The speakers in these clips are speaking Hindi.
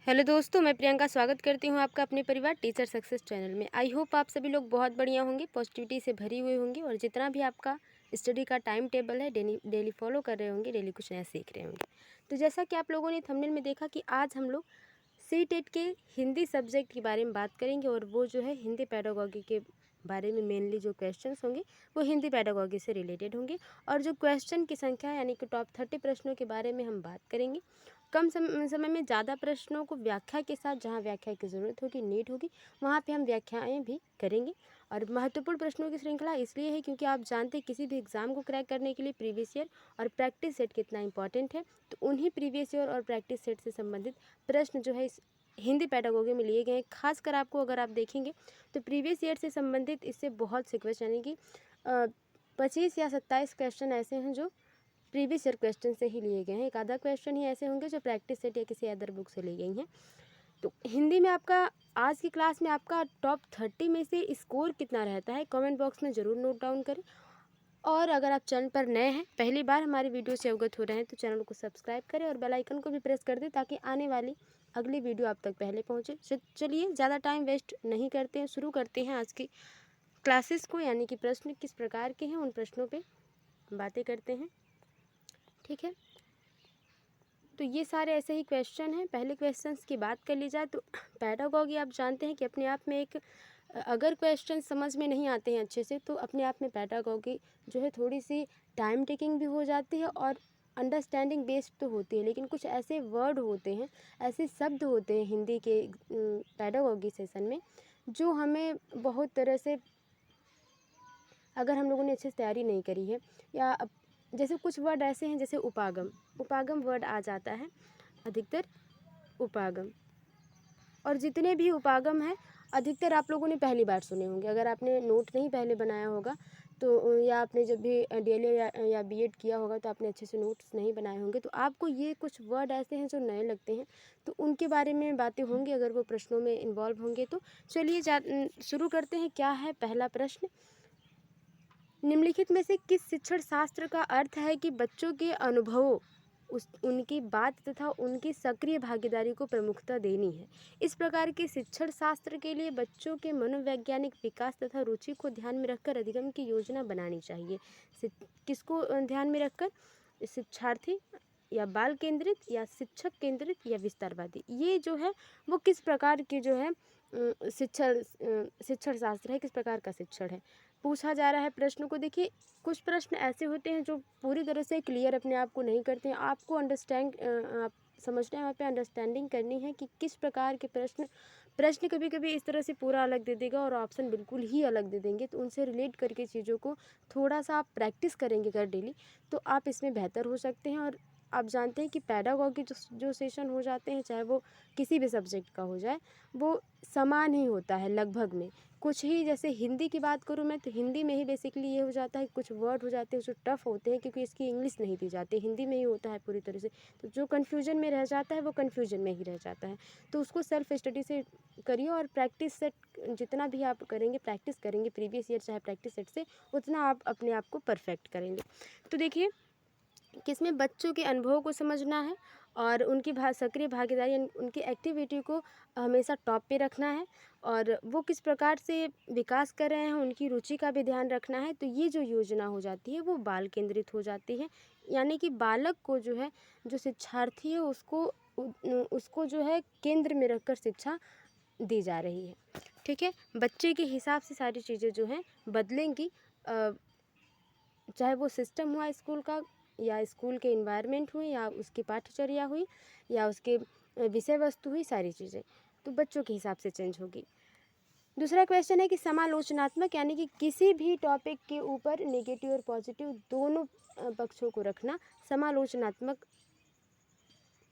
हेलो दोस्तों, मैं प्रियंका स्वागत करती हूँ आपका अपने परिवार टीचर सक्सेस चैनल में। आई होप आप सभी लोग बहुत बढ़िया होंगे, पॉजिटिविटी से भरी हुए होंगे और जितना भी आपका स्टडी का टाइम टेबल है डेली फॉलो कर रहे होंगे, डेली कुछ नया सीख रहे होंगे। तो जैसा कि आप लोगों ने थंबनेल में देखा कि आज हम लोग सी-टेट के हिंदी सब्जेक्ट के बारे में बात करेंगे और वो जो है हिंदी पेडागोगी के बारे में मेनली जो क्वेश्चंस होंगे वो हिंदी पेडागोगी से रिलेटेड होंगे और जो क्वेश्चन की संख्या यानी कि टॉप 30 प्रश्नों के बारे में हम बात करेंगे। कम समय में ज़्यादा प्रश्नों को व्याख्या के साथ, जहाँ व्याख्या की ज़रूरत होगी, नीड होगी, वहाँ पे हम व्याख्याएं भी करेंगे। और महत्वपूर्ण प्रश्नों की श्रृंखला इसलिए है क्योंकि आप जानते हैं किसी भी एग्ज़ाम को क्रैक करने के लिए प्रीवियस ईयर और प्रैक्टिस सेट कितना इंपॉर्टेंट है। तो उन्हीं प्रीवियस ईयर और प्रैक्टिस सेट से संबंधित प्रश्न जो है इस हिंदी पेडागोगी में लिए गए हैं। खासकर आपको अगर आप देखेंगे तो प्रीवियस ईयर से संबंधित इससे बहुत से क्वेश्चन यानी कि 25 या 27 क्वेश्चन ऐसे हैं जो प्रीवियस ईयर क्वेश्चन से ही लिए गए हैं। एक आधा क्वेश्चन ही ऐसे होंगे जो प्रैक्टिस सेट या किसी अदर बुक से ली गई हैं। तो हिंदी में आपका आज की क्लास में आपका टॉप 30 में से स्कोर कितना रहता है कमेंट बॉक्स में ज़रूर नोट डाउन करें। और अगर आप चैनल पर नए हैं, पहली बार हमारी वीडियो से अवगत हो रहे हैं, तो चैनल को सब्सक्राइब करें और बेल आइकन को भी प्रेस कर दें ताकि आने वाली अगली वीडियो आप तक पहले पहुंचे। चलिए ज़्यादा टाइम वेस्ट नहीं करते हैं, शुरू करते हैं आज की क्लासेस को, यानी कि प्रश्न किस प्रकार के हैं उन प्रश्नों पर बातें करते हैं। ठीक है, तो ये सारे ऐसे ही क्वेश्चन हैं। पहले क्वेश्चंस की बात कर ली जाए तो पेडागोगी आप जानते हैं कि अपने आप में एक अगर क्वेश्चन समझ में नहीं आते हैं अच्छे से तो अपने आप में पेडागोगी जो है थोड़ी सी टाइम टेकिंग भी हो जाती है और अंडरस्टैंडिंग बेस्ड तो होती है। लेकिन कुछ ऐसे वर्ड होते हैं, ऐसे शब्द होते हैं हिंदी के पेडागोगी सेशन में जो हमें बहुत तरह से, अगर हम लोगों ने अच्छे से तैयारी नहीं करी है या जैसे कुछ वर्ड ऐसे हैं जैसे उपागम वर्ड आ जाता है अधिकतर उपागम, और जितने भी उपागम हैं अधिकतर आप लोगों ने पहली बार सुने होंगे। अगर आपने नोट नहीं पहले बनाया होगा तो या आपने जब भी डीएलएड या बीएड किया होगा तो आपने अच्छे से नोट्स नहीं बनाए होंगे, तो आपको ये कुछ वर्ड ऐसे हैं जो नए लगते हैं, तो उनके बारे में बातें होंगी अगर वो प्रश्नों में इन्वॉल्व होंगे। तो चलिए शुरू करते हैं। क्या है पहला प्रश्न? निम्नलिखित में से किस शिक्षण शास्त्र का अर्थ है कि बच्चों के अनुभवों, उनकी बात तथा उनकी सक्रिय भागीदारी को प्रमुखता देनी है? इस प्रकार के शिक्षण शास्त्र के लिए बच्चों के मनोवैज्ञानिक विकास तथा रुचि को ध्यान में रखकर अधिगम की योजना बनानी चाहिए। किसको ध्यान में रखकर? शिक्षार्थी या बाल केंद्रित या शिक्षक केंद्रित या विस्तारवादी, ये जो है वो किस प्रकार की जो है शिक्षण शास्त्र है, किस प्रकार का शिक्षण है पूछा जा रहा है प्रश्न को। देखिए कुछ प्रश्न ऐसे होते हैं जो पूरी तरह से क्लियर अपने आप को नहीं करते हैं, आपको आप समझना है, वहाँ पे अंडरस्टैंडिंग करनी है कि किस प्रकार के प्रश्न कभी कभी इस तरह से पूरा अलग दे देगा और ऑप्शन बिल्कुल ही अलग दे देंगे। तो उनसे रिलेट करके चीज़ों को थोड़ा सा आप प्रैक्टिस करेंगे अगर डेली, तो आप इसमें बेहतर हो सकते हैं। और आप जानते हैं कि पेडागॉगी जो सेशन हो जाते हैं, चाहे वो किसी भी सब्जेक्ट का हो जाए, वो समान ही होता है लगभग में। कुछ ही, जैसे हिंदी की बात करूँ मैं, तो हिंदी में ही बेसिकली ये हो जाता है, कुछ वर्ड हो जाते हैं जो टफ़ होते हैं क्योंकि इसकी इंग्लिश नहीं दी जाती, हिंदी में ही होता है पूरी तरह से। तो जो कन्फ्यूजन में रह जाता है वो कन्फ्यूजन में ही रह जाता है। तो उसको सेल्फ स्टडी से करिए और प्रैक्टिस सेट जितना भी आप करेंगे, प्रैक्टिस करेंगे प्रीवियस ईयर चाहे प्रैक्टिस सेट से, उतना आप अपने आप को परफेक्ट करेंगे। तो देखिए किसमें बच्चों के अनुभवों को समझना है और उनकी सक्रिय भागीदारी, उनकी एक्टिविटी को हमेशा टॉप पे रखना है और वो किस प्रकार से विकास कर रहे हैं उनकी रुचि का भी ध्यान रखना है। तो ये जो योजना हो जाती है वो बाल केंद्रित हो जाती है, यानी कि बालक को जो है, जो शिक्षार्थी है उसको जो है केंद्र में रखकर शिक्षा दी जा रही है। ठीक है, बच्चे के हिसाब से सारी चीज़ें जो हैं बदलेंगी, चाहे वो सिस्टम हुआ स्कूल का या स्कूल के इन्वायरमेंट हुई या उसकी पाठ्यचर्या हुई या उसके विषय वस्तु हुई, सारी चीज़ें तो बच्चों के हिसाब से चेंज होगी। दूसरा क्वेश्चन है कि समालोचनात्मक, यानी कि किसी भी टॉपिक के ऊपर नेगेटिव और पॉजिटिव दोनों पक्षों को रखना समालोचनात्मक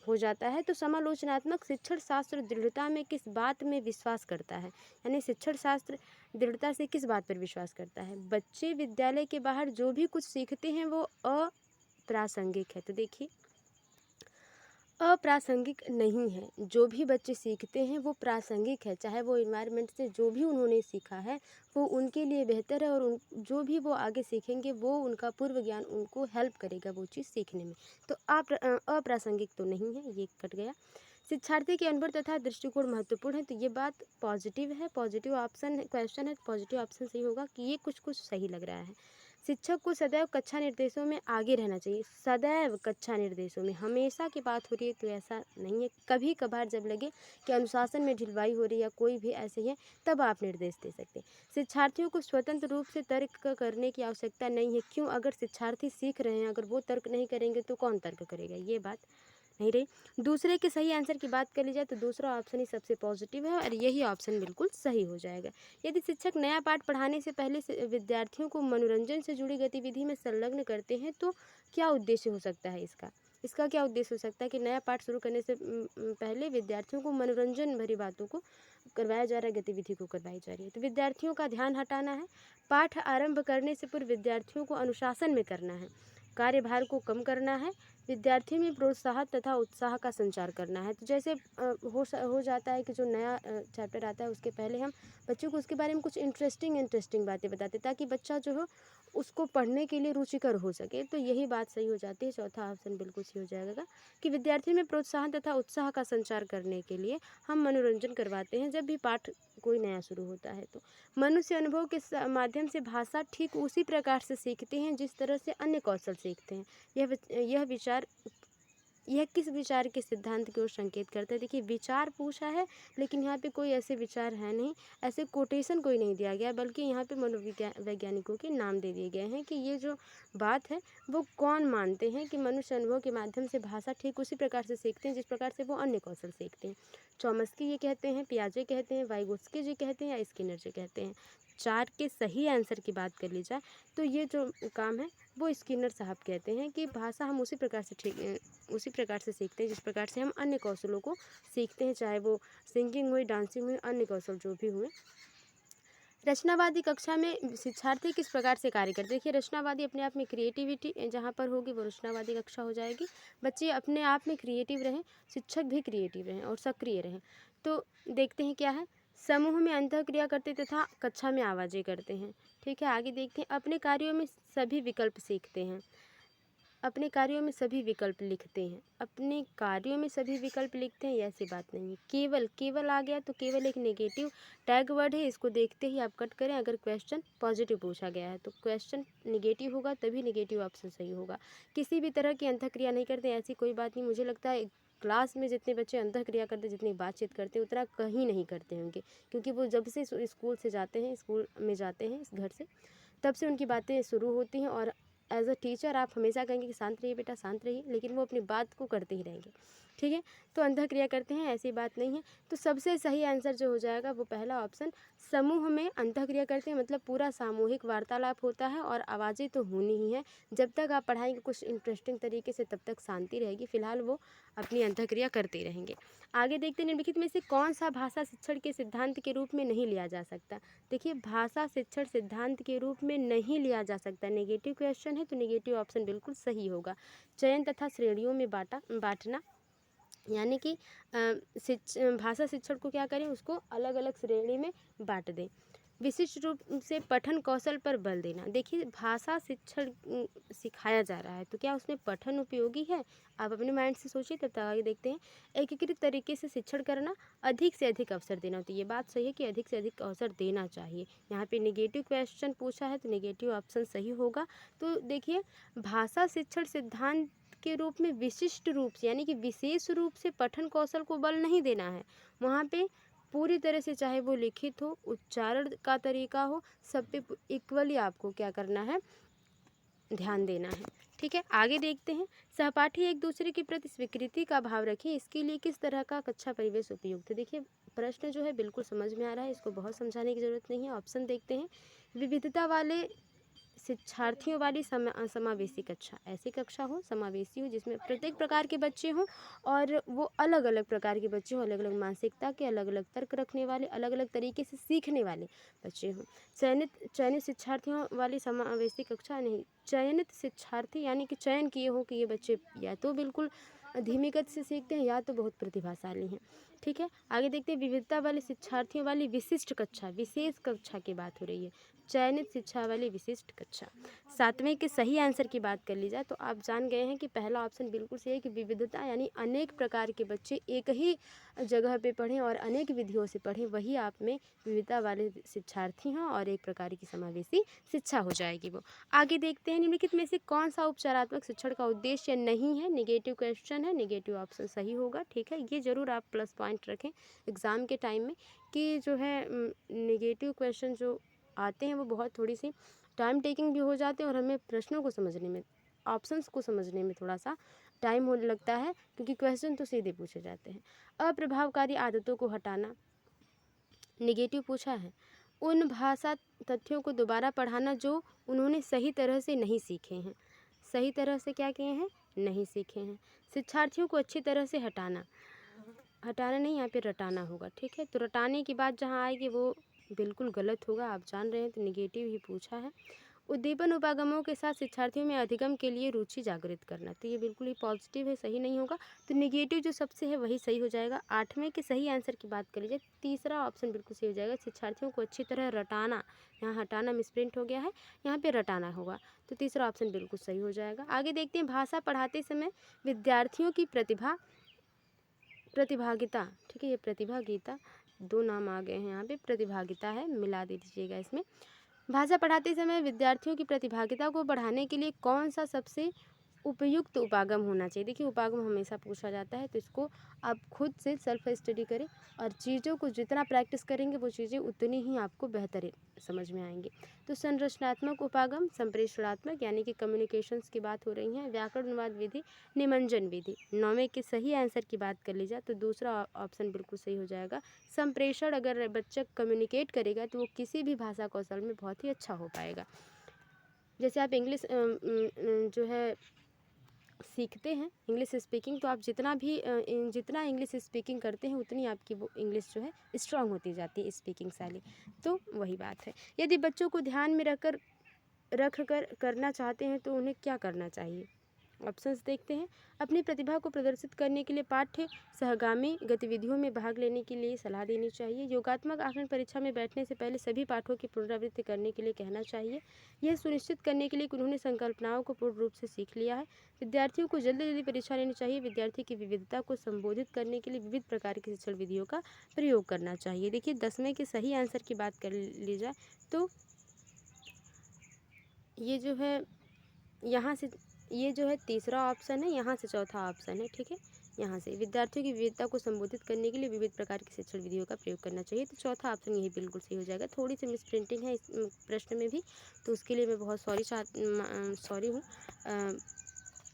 हो जाता है। तो समालोचनात्मक शिक्षण शास्त्र दृढ़ता में किस बात में विश्वास करता है? यानी शिक्षण शास्त्र दृढ़ता से किस बात पर विश्वास करता है? बच्चे विद्यालय के बाहर जो भी कुछ सीखते हैं वो अप्रासंगिक है। तो देखिए अप्रासंगिक नहीं है। जो भी बच्चे सीखते हैं वो प्रासंगिक है, चाहे वो एनवायरनमेंट से जो भी उन्होंने सीखा है वो उनके लिए बेहतर है, और जो भी वो आगे सीखेंगे वो उनका पूर्व ज्ञान उनको हेल्प करेगा वो चीज़ सीखने में। तो अप्रासंगिक तो नहीं है, ये कट गया। शिक्षार्थी के अनुभव तथा दृष्टिकोण महत्वपूर्ण है, तो ये बात पॉजिटिव है, पॉजिटिव ऑप्शन है, क्वेश्चन है, पॉजिटिव ऑप्शन सही होगा कि ये कुछ कुछ सही लग रहा है। शिक्षक को सदैव कक्षा निर्देशों में आगे रहना चाहिए। सदैव कक्षा निर्देशों में, हमेशा की बात हो रही है तो ऐसा नहीं है। कभी कभार जब लगे कि अनुशासन में ढिलवाई हो रही है या कोई भी ऐसे ही है, तब आप निर्देश दे सकते हैं। शिक्षार्थियों को स्वतंत्र रूप से तर्क करने की आवश्यकता नहीं है। क्यों? अगर शिक्षार्थी सीख रहे हैं, अगर वो तर्क नहीं करेंगे तो कौन तर्क करेगा, ये बात नहीं रही। दूसरे के सही आंसर की बात कर ली जाए तो दूसरा ऑप्शन ही सबसे पॉजिटिव है और यही ऑप्शन बिल्कुल सही हो जाएगा। यदि शिक्षक नया पाठ पढ़ाने से पहले से विद्यार्थियों को मनोरंजन से जुड़ी गतिविधि में संलग्न करते हैं तो क्या उद्देश्य हो सकता है इसका? इसका क्या उद्देश्य हो सकता है कि नया पाठ शुरू करने से पहले विद्यार्थियों को मनोरंजन भरी बातों को करवाया जा रहा है, गतिविधि को करवाई जा रही है। तो विद्यार्थियों का ध्यान हटाना है। पाठ आरंभ करने से पूर्व विद्यार्थियों को अनुशासन में करना है। कार्यभार को कम करना है। विद्यार्थियों में प्रोत्साहन तथा उत्साह का संचार करना है। तो जैसे हो जाता है कि जो नया चैप्टर आता है उसके पहले हम बच्चों को उसके बारे में कुछ इंटरेस्टिंग बातें बताते ताकि बच्चा जो हो उसको पढ़ने के लिए रुचिकर हो सके। तो यही बात सही हो जाती है। चौथा ऑप्शन बिल्कुल सही हो जाएगा कि विद्यार्थियों में प्रोत्साहन तथा उत्साह का संचार करने के लिए हम मनोरंजन करवाते हैं जब भी पाठ कोई नया शुरू होता है। तो मनुष्य अनुभव के माध्यम से भाषा ठीक उसी प्रकार से सीखते हैं जिस तरह से अन्य कौशल सीखते हैं। यह किस विचार के सिद्धांत की ओर संकेत करता है? देखिए, विचार पूछा है लेकिन यहाँ पे कोई ऐसे विचार है नहीं, ऐसे कोटेशन कोई नहीं दिया गया, बल्कि यहाँ पे वैज्ञानिकों के नाम दे दिए गए हैं कि ये जो बात है वो कौन मानते हैं कि मनुष्य अनुभव के माध्यम से भाषा ठीक उसी प्रकार से सीखते हैं जिस प्रकार से वो अन्य कौशल सीखते हैं। चॉम्स्की ये कहते हैं, पियाजे कहते हैं, वाइगोत्स्की जी कहते हैं या स्किनर जी कहते हैं। 4 के सही आंसर की बात कर ली जाए तो ये जो काम है वो स्किनर साहब कहते हैं कि भाषा हम उसी प्रकार से सीखते हैं जिस प्रकार से हम अन्य कौशलों को सीखते हैं, चाहे वो सिंगिंग हुई, डांसिंग हुई, अन्य कौशल जो भी हुए। रचनावादी कक्षा में शिक्षार्थी किस प्रकार से कार्य करते हैं? देखिए, रचनावादी अपने आप में क्रिएटिविटी जहाँ पर होगी वो रचनावादी कक्षा हो जाएगी। बच्चे अपने आप में क्रिएटिव रहें, शिक्षक भी क्रिएटिव रहें और सक्रिय रहें। तो देखते हैं क्या है। समूह में अंतःक्रिया करते तथा कक्षा में आवाज़ें करते हैं। ठीक है, आगे देखते हैं। अपने कार्यों में सभी विकल्प सीखते हैं। अपने कार्यों में सभी विकल्प लिखते हैं। अपने कार्यों में सभी विकल्प लिखते हैं, ऐसी बात नहीं है। केवल आ गया तो केवल एक नेगेटिव टैग वर्ड है, इसको देखते ही आप कट करें। अगर क्वेश्चन पॉजिटिव पूछा गया है तो क्वेश्चन नेगेटिव होगा, तभी नेगेटिव ऑप्शन सही होगा। किसी भी तरह की अंतःक्रिया नहीं करते, ऐसी कोई बात नहीं। मुझे लगता है क्लास में जितने बच्चे अंतःक्रिया करते, जितनी बातचीत करते, उतना कहीं नहीं करते होंगे, क्योंकि वो जब से स्कूल में जाते हैं इस घर से, तब से उनकी बातें शुरू होती हैं। और एज अ टीचर आप हमेशा कहेंगे कि शांत रहिए बेटा, शांत रहिए, लेकिन वो अपनी बात को करते ही रहेंगे। ठीक है, तो अंतःक्रिया करते हैं, ऐसी बात नहीं है। तो सबसे सही आंसर जो हो जाएगा वो पहला ऑप्शन, समूह में अंतःक्रिया करते हैं, मतलब पूरा सामूहिक वार्तालाप होता है और आवाज़ें तो होनी ही है। जब तक आप पढ़ाएंगे कुछ इंटरेस्टिंग तरीके से तब तक शांति रहेगी, फिलहाल वो अपनी अंतःक्रिया करते रहेंगे। आगे देखते हैं, निम्नलिखित में से कौन सा भाषा शिक्षण के सिद्धांत के रूप में नहीं लिया जा सकता? देखिए, भाषा शिक्षण सिद्धांत के रूप में नहीं लिया जा सकता। नेगेटिव क्वेश्चन है तो नेगेटिव ऑप्शन बिल्कुल सही होगा। चयन तथा श्रेणियों में बांटना, यानी कि भाषा शिक्षण को क्या करें, उसको अलग अलग श्रेणी में बांट दें। विशिष्ट रूप से पठन कौशल पर बल देना। देखिए, भाषा शिक्षण सिखाया जा रहा है तो क्या उसमें पठन उपयोगी है? आप अपने माइंड से सोचिए, तब तक आगे देखते हैं। एकीकृत तरीके से शिक्षण करना, अधिक से अधिक अवसर देना। तो ये बात सही है कि अधिक से अधिक अवसर देना चाहिए। यहाँ पे नेगेटिव क्वेश्चन पूछा है तो नेगेटिव ऑप्शन सही होगा। तो देखिए, भाषा शिक्षण सिद्धांत के रूप में विशिष्ट रूप से, यानी कि विशेष रूप से पठन कौशल को बल नहीं देना है। वहाँ पे पूरी तरह से, चाहे वो लिखित हो, उच्चारण का तरीका हो, सब पे इक्वली आपको क्या करना है, ध्यान देना है। ठीक है, आगे देखते हैं। सहपाठी एक दूसरे के प्रति स्वीकृति का भाव रखें, इसके लिए किस तरह का कक्षा परिवेश उपयुक्त है? देखिए, प्रश्न जो है बिल्कुल समझ में आ रहा है, इसको बहुत समझाने की ज़रूरत नहीं है। ऑप्शन देखते हैं। विविधता वाले शिक्षार्थियों वाली समावेशी कक्षा, ऐसी कक्षा हो, समावेशी हो, जिसमें प्रत्येक प्रकार के बच्चे हों और वो अलग अलग प्रकार के बच्चे हों, अलग अलग मानसिकता के, अलग अलग तर्क रखने वाले, अलग अलग तरीके से सीखने वाले बच्चे हों। चयनित शिक्षार्थियों वाली समावेशी कक्षा नहीं। चयनित शिक्षार्थी यानी कि चयन किए हो कि ये बच्चे या तो बिल्कुल धीमी गति से सीखते हैं या तो बहुत प्रतिभाशाली हैं। ठीक है, आगे देखते हैं विविधता वाले शिक्षार्थियों वाली विशिष्ट कक्षा, विशेष कक्षा की बात हो रही है, चयनित शिक्षा वाली विशिष्ट कक्षा। 7वें के सही आंसर की बात कर ली जाए तो आप जान गए हैं कि पहला ऑप्शन बिल्कुल सही है कि विविधता यानी अनेक प्रकार के बच्चे एक ही जगह पे पढ़ें और अनेक विधियों से पढ़ें, वही आप में विविधता वाले शिक्षार्थी हैं और एक प्रकार की समावेशी शिक्षा हो जाएगी वो। आगे देखते हैं निम्नलिखित में से कौन सा उपचारात्मक शिक्षण का उद्देश्य नहीं है। नेगेटिव क्वेश्चन है, नेगेटिव ऑप्शन सही होगा। ठीक है, ये जरूर आप प्लस पॉइंट रखें एग्ज़ाम के टाइम में कि जो है नेगेटिव क्वेश्चन जो आते हैं वो बहुत थोड़ी सी टाइम टेकिंग भी हो जाते हैं और हमें प्रश्नों को समझने में, ऑप्शंस को समझने में थोड़ा सा टाइम होने लगता है, क्योंकि क्वेश्चन तो सीधे पूछे जाते हैं। अप्रभावकारी आदतों को हटाना, नेगेटिव पूछा है। उन भाषा तथ्यों को दोबारा पढ़ाना जो उन्होंने सही तरह से नहीं सीखे हैं। सही तरह से क्या किए हैं, नहीं सीखे हैं। शिक्षार्थियों को अच्छी तरह से हटाना, हटाना नहीं, यहाँ पे रटाना होगा। ठीक है, तो रटाने की बात जहाँ आएगी वो बिल्कुल गलत होगा, आप जान रहे हैं, तो निगेटिव ही पूछा है। उद्दीपन उपागमों के साथ शिक्षार्थियों में अधिगम के लिए रुचि जागृत करना, तो ये बिल्कुल ही पॉजिटिव है, सही नहीं होगा, तो निगेटिव जो सबसे है वही सही हो जाएगा। 8वें के सही आंसर की बात कर लीजिए, तीसरा ऑप्शन बिल्कुल सही हो जाएगा, शिक्षार्थियों को अच्छी तरह रटाना। यहाँ हटाना मिसप्रिंट हो गया है, यहाँ पे रटाना होगा, तो तीसरा ऑप्शन बिल्कुल सही हो जाएगा। आगे देखते हैं भाषा पढ़ाते समय विद्यार्थियों की प्रतिभागिता। ठीक है, ये प्रतिभागिता, दो नाम आ गए हैं यहाँ पे, प्रतिभागिता है, मिला दे दीजिएगा इसमें। भाषा पढ़ाते समय विद्यार्थियों की प्रतिभागिता को बढ़ाने के लिए कौन सा सबसे उपयुक्त उपागम होना चाहिए। देखिए, उपागम हमेशा पूछा जाता है, तो इसको आप खुद से सेल्फ स्टडी करें और चीज़ों को जितना प्रैक्टिस करेंगे वो चीज़ें उतनी ही आपको बेहतर समझ में आएंगी। तो संरचनात्मक उपागम, संप्रेषणात्मक यानी कि कम्युनिकेशंस की बात हो रही है, व्याकरणवाद विधि, निमंजन विधि। 9वें के सही आंसर की बात कर ली जाए तो दूसरा ऑप्शन बिल्कुल सही हो जाएगा, संप्रेषण। अगर बच्चा कम्युनिकेट करेगा तो वो किसी भी भाषा कौशल में बहुत ही अच्छा हो पाएगा। जैसे आप इंग्लिश जो है सीखते हैं इंग्लिश स्पीकिंग, तो आप जितना इंग्लिश स्पीकिंग करते हैं उतनी आपकी वो इंग्लिश जो है स्ट्रांग होती जाती है, स्पीकिंग शैली। तो वही बात है। यदि बच्चों को ध्यान में रख कर करना चाहते हैं तो उन्हें क्या करना चाहिए। ऑप्शंस देखते हैं। अपनी प्रतिभा को प्रदर्शित करने के लिए पाठ्य सहगामी गतिविधियों में भाग लेने के लिए सलाह देनी चाहिए। योगात्मक आकलन परीक्षा में बैठने से पहले सभी पाठों की पुनरावृत्ति करने के लिए कहना चाहिए, यह सुनिश्चित करने के लिए कि उन्होंने संकल्पनाओं को पूर्ण रूप से सीख लिया है। विद्यार्थियों को जल्दी जल्दी परीक्षा लेनी चाहिए। विद्यार्थी की विविधता को संबोधित करने के लिए विविध प्रकार की शिक्षण विधियों का प्रयोग करना चाहिए। देखिए, 10वें के सही आंसर की बात कर ली जाए तो ये जो है यहाँ से, ये जो है तीसरा ऑप्शन है, यहाँ से चौथा ऑप्शन है। ठीक है, यहाँ से विद्यार्थियों की विविधता को संबोधित करने के लिए विविध प्रकार की शिक्षण विधियों का प्रयोग करना चाहिए, तो चौथा ऑप्शन यही बिल्कुल सही हो जाएगा। थोड़ी सी मिस प्रिंटिंग है इस प्रश्न में भी, तो उसके लिए मैं बहुत सॉरी हूँ।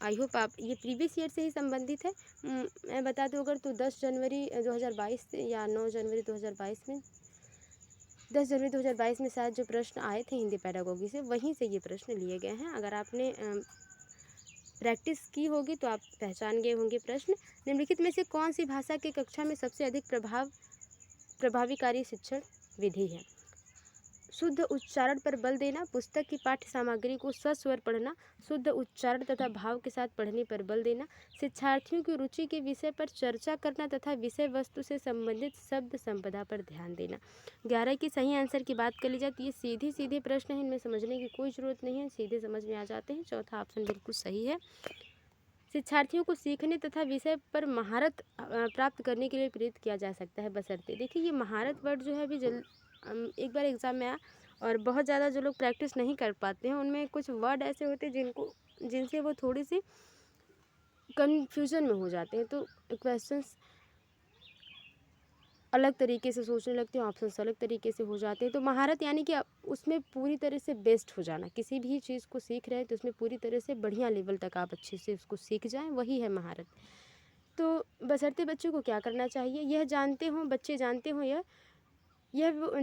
आई होप आप, ये प्रीवियस ईयर से ही संबंधित है। मैं बता दूँ अगर, तो 10 जनवरी 2022 या 9 जनवरी 2022 में, 10 जनवरी 2022 में शायद जो प्रश्न आए थे हिंदी पैडागोगी से, वहीं से ये प्रश्न लिए गए हैं। अगर आपने प्रैक्टिस की होगी तो आप पहचान गए होंगे प्रश्न। निम्नलिखित में से कौन सी भाषा की कक्षा में सबसे अधिक प्रभाविकारी शिक्षण विधि है। शुद्ध उच्चारण पर बल देना, पुस्तक की पाठ्य सामग्री को सस्वर पढ़ना, शुद्ध उच्चारण तथा भाव के साथ पढ़ने पर बल देना, शिक्षार्थियों की रुचि के विषय पर चर्चा करना तथा विषय वस्तु से संबंधित शब्द संपदा पर ध्यान देना। 11 की सही आंसर की बात कर ली जाए तो ये सीधे सीधे प्रश्न हैं, इनमें समझने की कोई ज़रूरत नहीं है, सीधे समझ में आ जाते हैं। चौथा ऑप्शन बिल्कुल सही है। शिक्षार्थियों को सीखने तथा विषय पर महारत प्राप्त करने के लिए प्रेरित किया जा सकता है बशर्ते। देखिए, ये महारत वर्ड जो है अभी एक बार एग्ज़ाम में आया, और बहुत ज़्यादा जो लोग प्रैक्टिस नहीं कर पाते हैं उनमें कुछ वर्ड ऐसे होते हैं जिनसे वो थोड़ी सी कन्फ्यूज़न में हो जाते हैं, तो क्वेश्चंस अलग तरीके से सोचने लगते हैं, ऑप्शंस अलग तरीके से हो जाते हैं। तो महारत यानी कि उसमें पूरी तरह से बेस्ट हो जाना, किसी भी चीज़ को सीख रहे हैं तो उसमें पूरी तरह से बढ़िया लेवल तक आप अच्छे से उसको सीख जाएं, वही है महारत। तो बशर्ते बच्चों को क्या करना चाहिए, बच्चे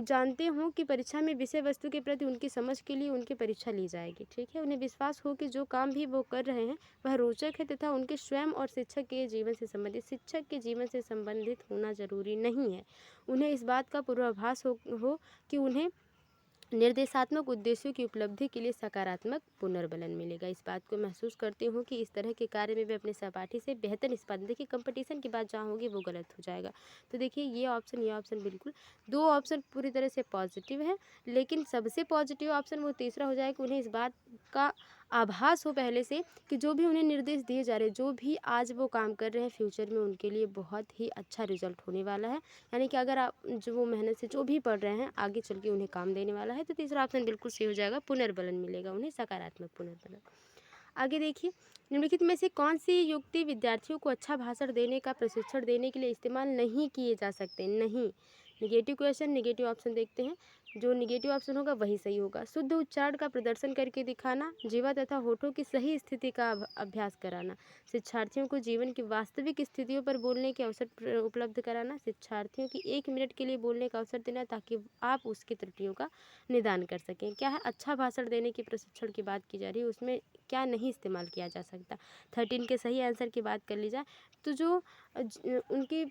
जानते हों कि परीक्षा में विषय वस्तु के प्रति उनकी समझ के लिए उनकी परीक्षा ली जाएगी। ठीक है, उन्हें विश्वास हो कि जो काम भी वो कर रहे हैं वह रोचक है तथा उनके स्वयं और शिक्षक के जीवन से संबंधित होना जरूरी नहीं है। उन्हें इस बात का पूर्वाभास हो कि उन्हें निर्देशात्मक उद्देश्यों की उपलब्धि के लिए सकारात्मक पुनर्बलन मिलेगा। इस बात को महसूस करती हूँ कि इस तरह के कार्य में वे अपने सहपाठी से बेहतर निष्पादन, देखिए कंपटीशन की बात जहाँ होगी वो गलत हो जाएगा। तो देखिए ये ऑप्शन बिल्कुल, दो ऑप्शन पूरी तरह से पॉजिटिव है, लेकिन सबसे पॉजिटिव ऑप्शन वो तीसरा हो जाएगा। उन्हें इस बात का आभास हो पहले से कि जो भी उन्हें निर्देश दिए जा रहे हैं, जो भी आज वो काम कर रहे हैं, फ्यूचर में उनके लिए बहुत ही अच्छा रिजल्ट होने वाला है। यानी कि अगर आप जो वो मेहनत से जो भी पढ़ रहे हैं आगे चल के उन्हें काम देने वाला है। तो तीसरा ऑप्शन बिल्कुल सही हो जाएगा, पुनर्बलन मिलेगा उन्हें, सकारात्मक पुनर्बलन। आगे देखिए, निम्नलिखित में से कौन सी युक्ति विद्यार्थियों को अच्छा भाषण देने का प्रशिक्षण देने के लिए इस्तेमाल नहीं किए जा सकते? नहीं, निगेटिव क्वेश्चन, निगेटिव ऑप्शन देखते हैं। जो निगेटिव ऑप्शन होगा वही सही होगा। शुद्ध उच्चारण का प्रदर्शन करके दिखाना, जीवा तथा होठों की सही स्थिति का अभ्यास कराना, शिक्षार्थियों को जीवन की वास्तविक स्थितियों पर बोलने के अवसर उपलब्ध कराना, शिक्षार्थियों की 1 मिनट के लिए बोलने का अवसर देना ताकि आप उसकी त्रुटियों का निदान कर सकें। क्या है, अच्छा भाषण देने के प्रशिक्षण की बात की जा रही है, उसमें क्या नहीं इस्तेमाल किया जा सकता। 13 के सही आंसर की बात कर ली जाए तो जो उनके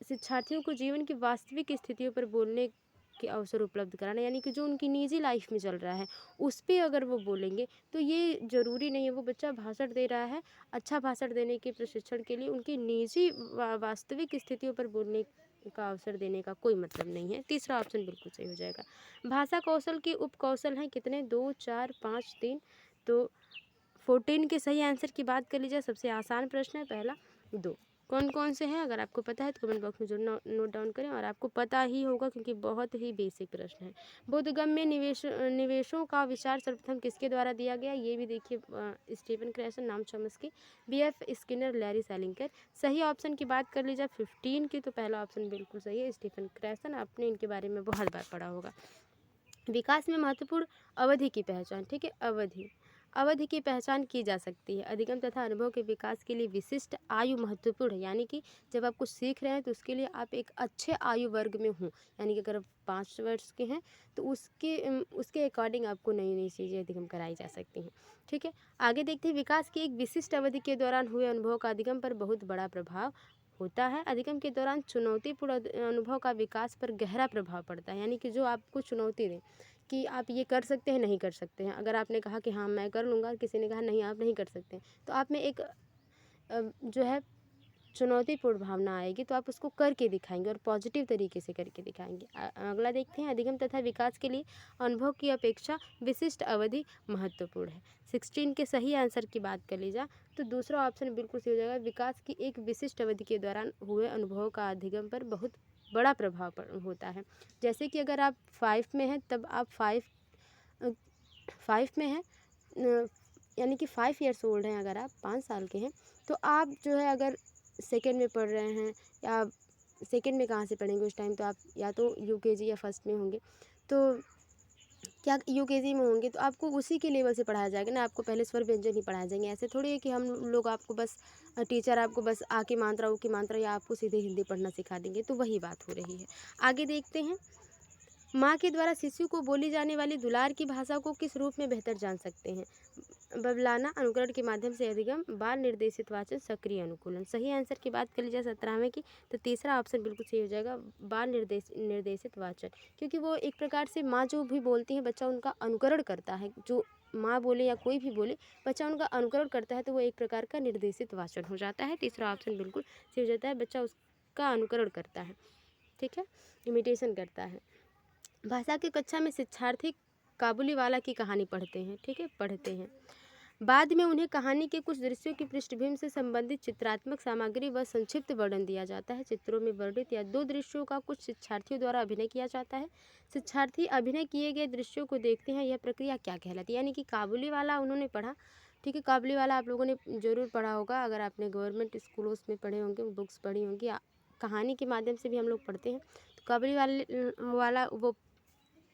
शिक्षार्थियों को जीवन की वास्तविक स्थितियों पर बोलने के अवसर उपलब्ध कराना, यानी कि जो उनकी निजी लाइफ में चल रहा है उस पे अगर वो बोलेंगे तो ये ज़रूरी नहीं है वो बच्चा भाषण दे रहा है। अच्छा भाषण देने के प्रशिक्षण के लिए उनकी निजी वास्तविक स्थितियों पर बोलने का अवसर देने का कोई मतलब नहीं है। तीसरा ऑप्शन बिल्कुल सही हो जाएगा। भाषा कौशल के उप कौशल हैं कितने? 2, 4, 5, 3। तो 14 के सही आंसर की बात कर लीजिए। सबसे आसान प्रश्न है पहला, 2। कौन कौन से हैं अगर आपको पता है तो कमेंट बॉक्स में जरूर नोट डाउन करें, और आपको पता ही होगा क्योंकि बहुत ही बेसिक प्रश्न है। बोधगम्य में निवेशों का विचार सर्वप्रथम किसके द्वारा दिया गया? ये भी देखिए, स्टीफन क्रैसन, नाम चॉम्स्की, BF स्किनर, लैरी सैलिंगर। सही ऑप्शन की बात कर लीजिए 15 की, तो पहला ऑप्शन बिल्कुल सही है, स्टीफन क्रैसन। आपने इनके बारे में बहुत बार पढ़ा होगा। विकास में महत्वपूर्ण अवधि की पहचान, ठीक है, अवधि की पहचान की जा सकती है। अधिगम तथा अनुभव के विकास के लिए विशिष्ट आयु महत्वपूर्ण है, यानी कि जब आप कुछ सीख रहे हैं तो उसके लिए आप एक अच्छे आयु वर्ग में हों, यानी कि अगर आप 5 वर्ष के हैं तो उसके अकॉर्डिंग आपको नई नई चीज़ें अधिगम कराई जा सकती हैं। ठीक है, आगे देखते हैं। विकास की एक विशिष्ट अवधि के दौरान हुए अनुभव का अधिगम पर बहुत बड़ा प्रभाव होता है। अधिगम के दौरान चुनौतीपूर्ण अनुभव का विकास पर गहरा प्रभाव पड़ता है, यानी कि जो आपको चुनौती दें कि आप ये कर सकते हैं, नहीं कर सकते हैं। अगर आपने कहा कि हाँ मैं कर लूँगा, किसी ने कहा नहीं आप नहीं कर सकते हैं, तो आप में एक जो है चुनौतीपूर्ण भावना आएगी, तो आप उसको करके दिखाएंगे और पॉजिटिव तरीके से करके दिखाएंगे। अगला देखते हैं। अधिगम तथा विकास के लिए अनुभव की अपेक्षा विशिष्ट अवधि महत्वपूर्ण है। 16 के सही आंसर की बात कर ली जाए तो दूसरा ऑप्शन बिल्कुल सही हो जाएगा। विकास की एक विशिष्ट अवधि के दौरान हुए अनुभव का अधिगम पर बहुत बड़ा प्रभाव होता है। जैसे कि अगर आप 5 में हैं तब आप 5 में हैं, यानी कि 5 ईयर्स ओल्ड हैं, अगर आप 5 साल के हैं तो आप जो है अगर सेकेंड में पढ़ रहे हैं, या सेकेंड में कहाँ से पढ़ेंगे उस टाइम, तो आप या तो यूकेजी या फर्स्ट में होंगे, तो क्या यूकेजी में होंगे तो आपको उसी के लेवल से पढ़ाया जाएगा ना, आपको पहले स्वर व्यंजन ही पढ़ाया जाएंगे। ऐसे थोड़ी है कि हम लोग आपको बस टीचर आपको बस आ की मात्रा, ऊ की मात्रा, या आपको सीधे हिंदी पढ़ना सिखा देंगे, तो वही बात हो रही है। आगे देखते हैं। माँ के द्वारा शिशु को बोली जाने वाली दुलार की भाषा को किस रूप में बेहतर जान सकते हैं? बबलाना, अनुकरण के माध्यम से अधिगम, बाल निर्देशित वाचन, सक्रिय अनुकूलन। सही आंसर की बात कर लीजिए 17वें की, तो तीसरा ऑप्शन बिल्कुल सही हो जाएगा, बाल निर्देशित वाचन। क्योंकि वो एक प्रकार से माँ जो भी बोलती है बच्चा उनका अनुकरण करता है, जो माँ बोले या कोई भी बोले बच्चा उनका अनुकरण करता है, तो वो एक प्रकार का निर्देशित वाचन हो जाता है। तीसरा ऑप्शन बिल्कुल सही हो जाता है, बच्चा उसका अनुकरण करता है, ठीक है, इमिटेशन करता है। भाषा की कक्षा में शिक्षार्थी काबुलीवाला की कहानी पढ़ते हैं, ठीक है, पढ़ते हैं। बाद में उन्हें कहानी के कुछ दृश्यों की पृष्ठभूमि से संबंधित चित्रात्मक सामग्री व संक्षिप्त वर्णन दिया जाता है। चित्रों में वर्णित या 2 दृश्यों का कुछ शिक्षार्थियों द्वारा अभिनय किया जाता है। शिक्षार्थी अभिनय किए गए दृश्यों को देखते हैं। यह प्रक्रिया क्या कहलाती है? यानी कि काबुलीवाला उन्होंने पढ़ा, ठीक है, काबुलीवाला आप लोगों ने ज़रूर पढ़ा होगा, अगर आपने गवर्नमेंट स्कूलों में पढ़े होंगे, बुक्स पढ़ी होंगी, कहानी के माध्यम से भी हम लोग पढ़ते हैं। तो काबुलीवाला वो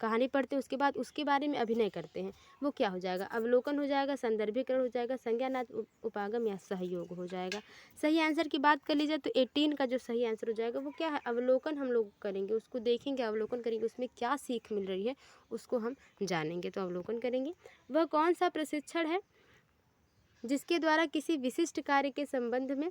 कहानी पढ़ते हैं, उसके बाद उसके बारे में अभिनय करते हैं, वो क्या हो जाएगा? अवलोकन हो जाएगा, संदर्भीकरण हो जाएगा, संज्ञानात्मक उपागम या सहयोग हो जाएगा। सही आंसर की बात कर लीजिए तो 18 का जो सही आंसर हो जाएगा वो क्या है? अवलोकन हम लोग करेंगे, उसको देखेंगे, अवलोकन करेंगे, उसमें क्या सीख मिल रही है उसको हम जानेंगे, तो अवलोकन करेंगे। वह कौन सा प्रशिक्षण है जिसके द्वारा किसी विशिष्ट कार्य के संबंध में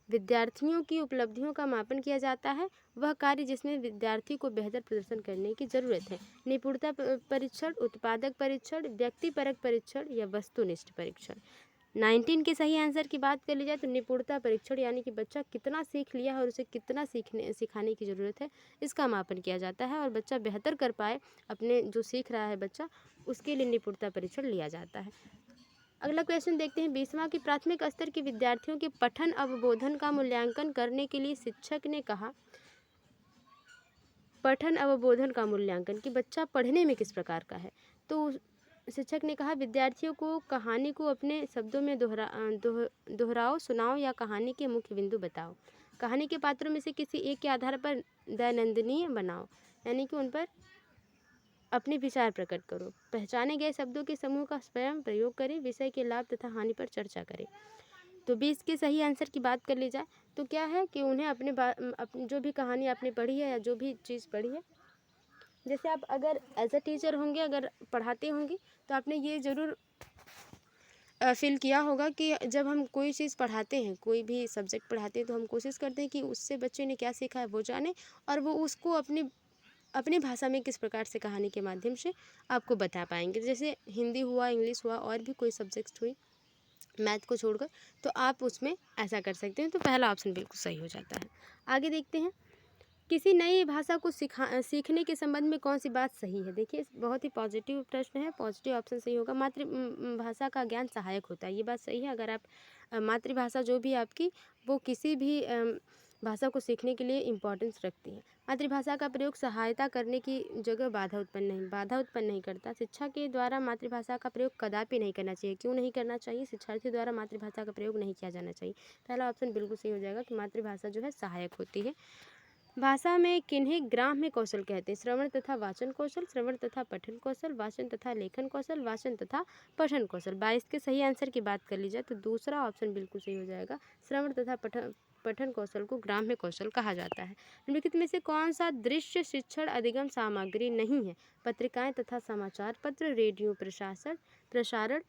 विद्यार्थियों की उपलब्धियों का मापन किया जाता है वह कार्य जिसमें विद्यार्थी को बेहतर प्रदर्शन करने की ज़रूरत है। निपुणता परीक्षण, उत्पादक परीक्षण, व्यक्तिपरक परीक्षण या वस्तुनिष्ठ परीक्षण। 19 के सही आंसर की बात कर ली जाए तो निपुणता परीक्षण यानी कि बच्चा कितना सीख लिया है और उसे कितना सिखाने की ज़रूरत है, इसका मापन किया जाता है और बच्चा बेहतर कर पाए अपने जो सीख रहा है बच्चा, उसके लिए निपुणता परीक्षण लिया जाता है। अगला क्वेश्चन देखते हैं। 20वां की प्राथमिक स्तर के विद्यार्थियों के पठन अवबोधन का मूल्यांकन करने के लिए शिक्षक ने कहा। पठन अवबोधन का मूल्यांकन कि बच्चा पढ़ने में किस प्रकार का है, तो शिक्षक ने कहा विद्यार्थियों को कहानी को अपने शब्दों में दोहराओ, सुनाओ या कहानी के मुख्य बिंदु बताओ। कहानी के पात्रों में से किसी एक के आधार पर दैनंदिनीय बनाओ, यानी कि उन पर अपने विचार प्रकट करो। पहचाने गए शब्दों के समूह का स्वयं प्रयोग करें। विषय के लाभ तथा हानि पर चर्चा करें। तो 20 के सही आंसर की बात कर ली जाए तो क्या है कि उन्हें अपनी जो भी कहानी आपने पढ़ी है या जो भी चीज़ पढ़ी है, जैसे आप अगर एज अ टीचर होंगे, अगर पढ़ाते होंगे तो आपने ये ज़रूर फील किया होगा कि जब हम कोई चीज़ पढ़ाते हैं, कोई भी सब्जेक्ट पढ़ाते हैं, तो हम कोशिश करते हैं कि उससे बच्चे ने क्या सीखा है वो जाने और वो उसको अपनी भाषा में किस प्रकार से कहानी के माध्यम से आपको बता पाएंगे। जैसे हिंदी हुआ, इंग्लिश हुआ और भी कोई सब्जेक्ट हुई मैथ को छोड़कर, तो आप उसमें ऐसा कर सकते हैं। तो पहला ऑप्शन बिल्कुल सही हो जाता है। आगे देखते हैं। किसी नई भाषा को सीखने के संबंध में कौन सी बात सही है। देखिए बहुत ही पॉजिटिव प्रश्न है, पॉजिटिव ऑप्शन सही होगा। मातृभाषा का ज्ञान सहायक होता है, ये बात सही है। अगर आप मातृभाषा जो भी आपकी वो किसी भी भाषा को सीखने के लिए इम्पोर्टेंस रखती है। मातृभाषा का प्रयोग सहायता करने की जगह बाधा उत्पन्न नहीं करता। शिक्षा के द्वारा मातृभाषा का प्रयोग कदापि नहीं करना चाहिए। क्यों नहीं करना चाहिए? शिक्षार्थी द्वारा मातृभाषा का प्रयोग नहीं किया जाना चाहिए। पहला ऑप्शन बिल्कुल सही हो जाएगा कि मातृभाषा जो है सहायक होती है। भाषा में किन्हें ग्राम्य कौशल कहते हैं। श्रवण तथा वाचन कौशल, श्रवण तथा पठन कौशल, वाचन तथा लेखन कौशल, वाचन तथा पठन कौशल। 22 के सही आंसर की बात कर ली जाए तो दूसरा ऑप्शन बिल्कुल सही हो जाएगा। श्रवण तथा पठन कौशल को ग्राम्य कौशल कहा जाता है। निम्नलिखित में से कौन सा दृश्य शिक्षण अधिगम सामग्री नहीं है। पत्रिकाएं तथा समाचार पत्र, रेडियो प्रसारण,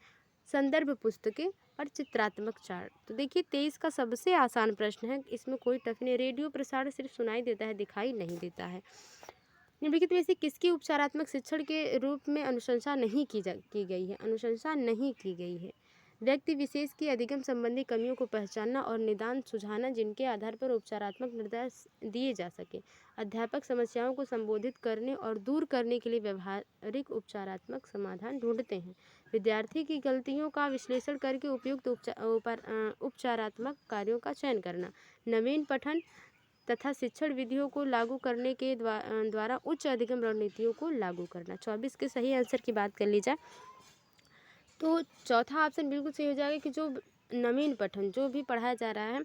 संदर्भ पुस्तकें और चित्रात्मक चार्ट। तो देखिए 23 का सबसे आसान प्रश्न है, इसमें कोई टफ नहीं। रेडियो प्रसारण सिर्फ सुनाई देता है, दिखाई नहीं देता है। निम्नलिखित में से किसकी उपचारात्मक शिक्षण के रूप में अनुशंसा नहीं की गई है। अनुशंसा नहीं की गई है। व्यक्ति विशेष की अधिगम संबंधी कमियों को पहचानना और निदान सुझाना जिनके आधार पर उपचारात्मक निर्देश दिए जा सके। अध्यापक समस्याओं को संबोधित करने और दूर करने के लिए व्यवहारिक उपचारात्मक समाधान ढूंढते हैं। विद्यार्थी की गलतियों का विश्लेषण करके उपयुक्त उपचारात्मक कार्यों का चयन करना। नवीन पठन तथा शिक्षण विधियों को लागू करने के द्वारा उच्च अधिगम रणनीतियों को लागू करना। 24 के सही आंसर की बात कर ली जाए तो चौथा ऑप्शन बिल्कुल सही हो जाएगा कि जो नवीन पठन जो भी पढ़ाया जा रहा है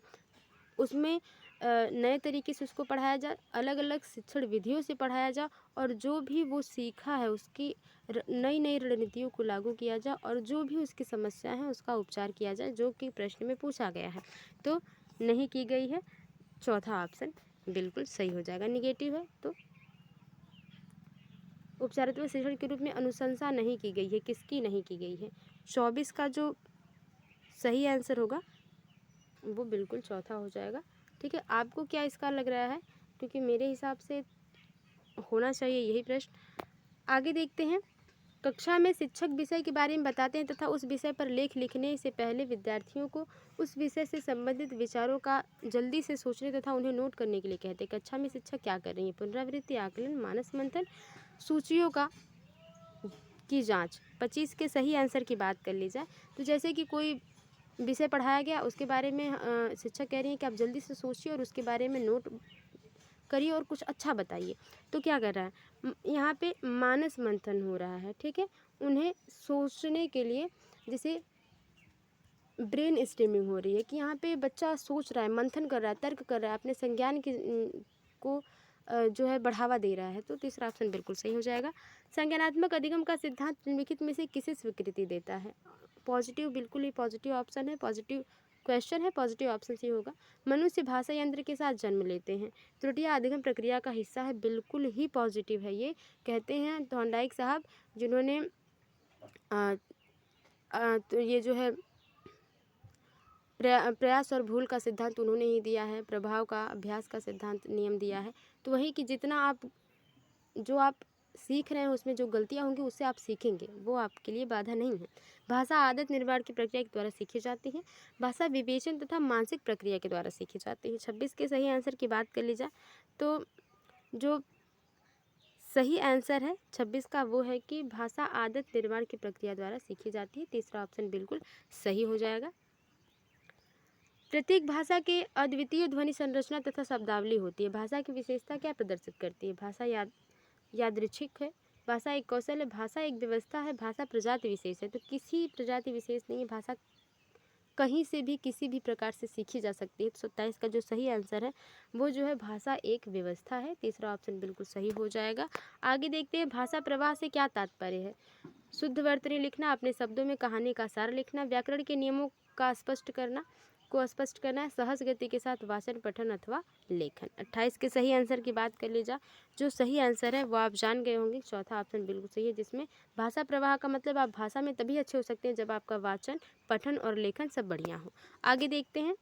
उसमें नए तरीके से उसको पढ़ाया जाए, अलग अलग शिक्षण विधियों से पढ़ाया जाए और जो भी वो सीखा है उसकी नई नई रणनीतियों को लागू किया जाए और जो भी उसकी समस्या है उसका उपचार किया जाए जो कि प्रश्न में पूछा गया है। तो नहीं की गई है, चौथा ऑप्शन बिल्कुल सही हो जाएगा। निगेटिव है तो उपचारात्मक शिक्षण के रूप में अनुशंसा नहीं की गई है, किसकी नहीं की गई है। 24 का जो सही आंसर होगा वो बिल्कुल चौथा हो जाएगा। ठीक है, आपको क्या इसका लग रहा है? क्योंकि मेरे हिसाब से होना चाहिए यही प्रश्न। आगे देखते हैं। कक्षा में शिक्षक विषय के बारे में बताते हैं तथा उस विषय पर लेख लिखने से पहले विद्यार्थियों को उस विषय से संबंधित विचारों का जल्दी से सोचने तथा उन्हें नोट करने के लिए कहते हैं। कक्षा में शिक्षक क्या कर रही है? पुनरावृत्ति, आकलन, मानस मंथन, सूचियों की जांच। 25 के सही आंसर की बात कर ली जाए तो जैसे कि कोई विषय पढ़ाया गया उसके बारे में शिक्षक कह रही हैं कि आप जल्दी से सोचिए और उसके बारे में नोट करिए और कुछ अच्छा बताइए। तो क्या कर रहा है यहाँ पे? मानस मंथन हो रहा है। ठीक है, उन्हें सोचने के लिए जैसे ब्रेन स्टेमिंग हो रही है कि यहाँ पे बच्चा सोच रहा है, मंथन कर रहा है, तर्क कर रहा है, अपने संज्ञान को जो है बढ़ावा दे रहा है। तो तीसरा ऑप्शन बिल्कुल सही हो जाएगा। संज्ञानात्मक अधिगम का सिद्धांत निम्नलिखित में से किसे स्वीकृति देता है? पॉजिटिव, बिल्कुल ही पॉजिटिव ऑप्शन है, पॉजिटिव क्वेश्चन है, पॉजिटिव ऑप्शन सी होगा। मनुष्य भाषा यंत्र के साथ जन्म लेते हैं, त्रुटियां अधिगम प्रक्रिया का हिस्सा है, बिल्कुल ही पॉजिटिव है। ये कहते हैं थॉर्नडाइक साहब जिन्होंने तो ये जो है प्रयास और भूल का सिद्धांत उन्होंने ही दिया है, प्रभाव का, अभ्यास का सिद्धांत नियम दिया है। तो वही कि जितना आप जो आप सीख रहे हैं उसमें जो गलतियाँ होंगी उससे आप सीखेंगे, वो आपके लिए बाधा नहीं है। भाषा आदत निर्माण की प्रक्रिया के द्वारा सीखी जाती है। भाषा विवेचन तथा मानसिक प्रक्रिया के द्वारा सीखी जाती है। 26 के सही आंसर की बात कर ली जाए तो जो सही आंसर है 26 का वो है कि भाषा आदत निर्माण की प्रक्रिया द्वारा सीखी जाती है। तीसरा ऑप्शन बिल्कुल सही हो जाएगा। प्रत्येक भाषा के अद्वितीय ध्वनि संरचना तथा शब्दावली होती है। भाषा की विशेषता क्या प्रदर्शित करती है? भाषा यादृच्छिक है, भाषा एक कौशल है, भाषा एक व्यवस्था है, भाषा प्रजाति विशेष है। तो किसी प्रजाति विशेष नहीं है, भाषा कहीं से भी किसी भी प्रकार से सीखी जा सकती है। तो 27 का जो सही आंसर है वो जो है भाषा एक व्यवस्था है। तीसरा ऑप्शन बिल्कुल सही हो जाएगा। आगे देखते हैं भाषा प्रवाह से क्या तात्पर्य है? शुद्ध वर्तनी लिखना, अपने शब्दों में कहानी का सार लिखना, व्याकरण के नियमों का स्पष्ट करना है, सहज गति के साथ वाचन पठन अथवा लेखन। 28 के सही आंसर की बात कर ली जाए, जो सही आंसर है वो आप जान गए होंगे। चौथा ऑप्शन बिल्कुल सही है, जिसमें भाषा प्रवाह का मतलब आप भाषा में तभी अच्छे हो सकते हैं जब आपका वाचन, पठन और लेखन सब बढ़िया हो। आगे देखते हैं,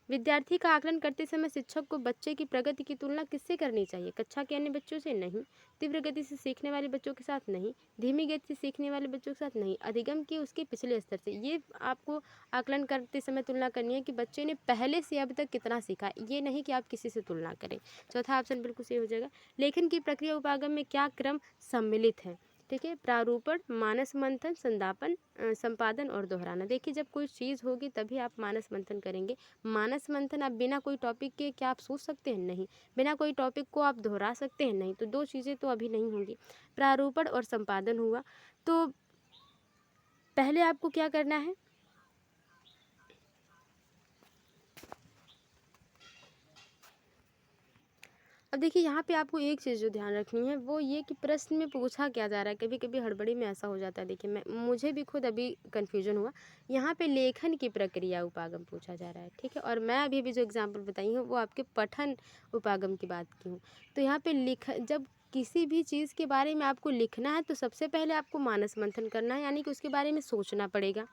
विद्यार्थी का आकलन करते समय शिक्षक को बच्चे की प्रगति की तुलना किससे करनी चाहिए? कक्षा के अन्य बच्चों से? नहीं। तीव्र गति से सीखने वाले बच्चों के साथ? नहीं। धीमी गति से सीखने वाले बच्चों के साथ? नहीं। अधिगम की उसके पिछले स्तर से। ये आपको आकलन करते समय तुलना करनी है कि बच्चे ने पहले से अब तक कितना सीखा, ये नहीं कि आप किसी से तुलना करें। चौथा ऑप्शन बिल्कुल सही हो जाएगा। लेखन की प्रक्रिया उपागम में क्या क्रम सम्मिलित है? ठीक है, प्रारूपण, मानस मंथन, संपादन और दोहराना। देखिए, जब कोई चीज़ होगी तभी आप मानस मंथन करेंगे। मानस मंथन आप बिना कोई टॉपिक के क्या आप सोच सकते हैं? नहीं। बिना कोई टॉपिक को आप दोहरा सकते हैं? नहीं। तो दो चीज़ें तो अभी नहीं होंगी। प्रारूपण और संपादन हुआ। तो पहले आपको क्या करना है, अब देखिए यहाँ पे आपको एक चीज़ जो ध्यान रखनी है वो ये कि प्रश्न में पूछा क्या जा रहा है। कभी कभी हड़बड़ी में ऐसा हो जाता है। देखिए, मुझे भी खुद अभी कन्फ्यूजन हुआ। यहाँ पे लेखन की प्रक्रिया उपागम पूछा जा रहा है, ठीक है, और मैं अभी भी जो एग्जाम्पल बताई हूँ वो आपके पठन उपागम की बात की हूँ। तो यहाँ पे जब किसी भी चीज़ के बारे में आपको लिखना है तो सबसे पहले आपको मानस मंथन करना है, यानी कि उसके बारे में सोचना पड़ेगा।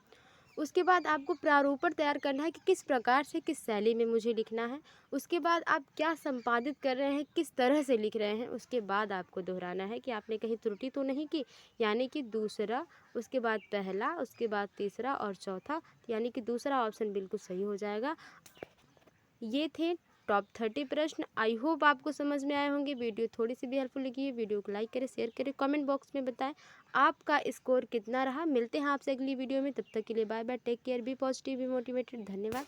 उसके बाद आपको प्रारूपण तैयार करना है कि किस प्रकार से, किस शैली में मुझे लिखना है। उसके बाद आप क्या संपादित कर रहे हैं, किस तरह से लिख रहे हैं। उसके बाद आपको दोहराना है कि आपने कहीं त्रुटि तो नहीं की, यानी कि दूसरा, उसके बाद पहला, उसके बाद तीसरा और चौथा, यानी कि दूसरा ऑप्शन बिल्कुल सही हो जाएगा। ये थे टॉप 30 प्रश्न। आई होप आपको समझ में आए होंगे। वीडियो थोड़ी सी भी हेल्पफुल लगी है, वीडियो को लाइक करें, शेयर करें, कमेंट बॉक्स में बताएं आपका स्कोर कितना रहा। मिलते हैं आपसे अगली वीडियो में, तब तक के लिए bye bye, take care, be positive, be motivated. धन्यवाद।